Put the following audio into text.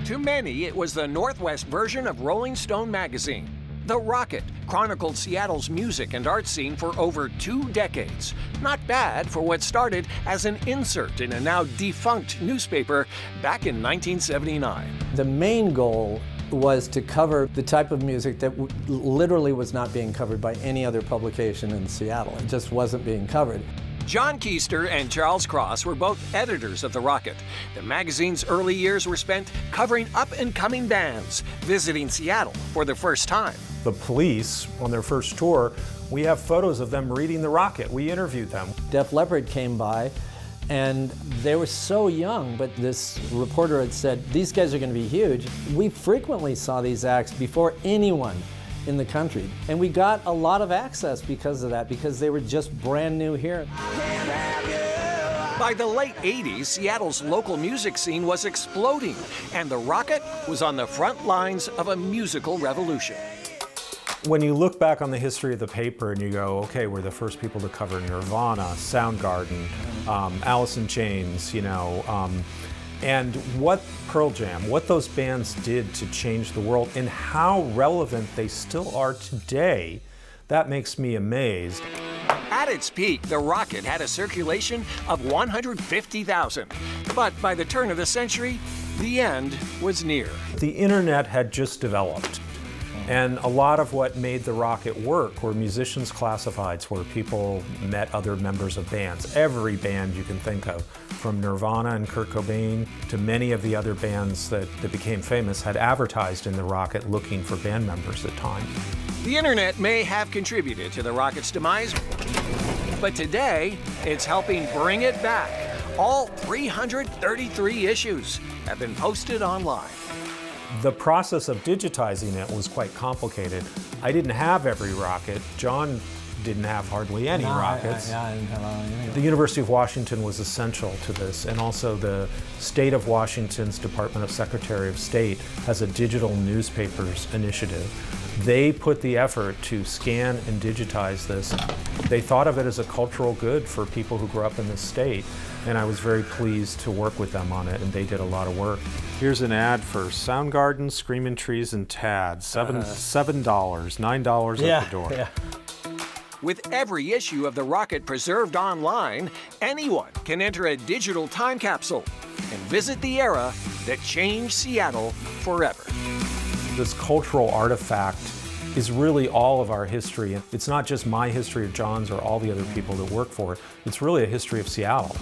To many, it was the Northwest version of Rolling Stone magazine. The Rocket chronicled Seattle's music and art scene for over 2 decades. Not bad for what started as an insert in a now defunct newspaper back in 1979. The main goal was to cover the type of music that literally was not being covered by any other publication in Seattle. It just wasn't being covered. John Keister and Charles Cross were both editors of The Rocket. The magazine's early years were spent covering up-and-coming bands, visiting Seattle for the first time. The Police, on their first tour, we have photos of them reading The Rocket. We interviewed them. Def Leppard came by, and they were so young, but this reporter had said, these guys are going to be huge. We frequently saw these acts before anyone in the country, and we got a lot of access because of that, because they were just brand new here. By the late 80s, Seattle's local music scene was exploding, and The Rocket was on the front lines of a musical revolution. When you look back on the history of the paper and you go, okay, we're the first people to cover Nirvana, Soundgarden, Alice in Chains, and what Pearl Jam, what those bands did to change the world and how relevant they still are today, that makes me amazed. At its peak, The Rocket had a circulation of 150,000. But by the turn of the century, the end was near. The internet had just developed. And a lot of what made The Rocket work were musicians' classifieds, where people met other members of bands. Every band you can think of, from Nirvana and Kurt Cobain to many of the other bands that became famous, had advertised in The Rocket looking for band members at times. The internet may have contributed to The Rocket's demise, but today it's helping bring it back. All 333 issues have been posted online. The process of digitizing it was quite complicated. I didn't have every rocket. John didn't have hardly any rockets. I didn't have any. The University of Washington was essential to this, and also the state of Washington's Department of Secretary of State has a digital newspapers initiative. They put the effort to scan and digitize this. They thought of it as a cultural good for people who grew up in this state, and I was very pleased to work with them on it, and they did a lot of work. Here's an ad for Soundgarden, Screamin' Trees, and Tad. $7, $9 at the door. Yeah. With every issue of The Rocket preserved online, anyone can enter a digital time capsule and visit the era that changed Seattle forever. This cultural artifact is really all of our history. It's not just my history or John's or all the other people that work for it. It's really a history of Seattle.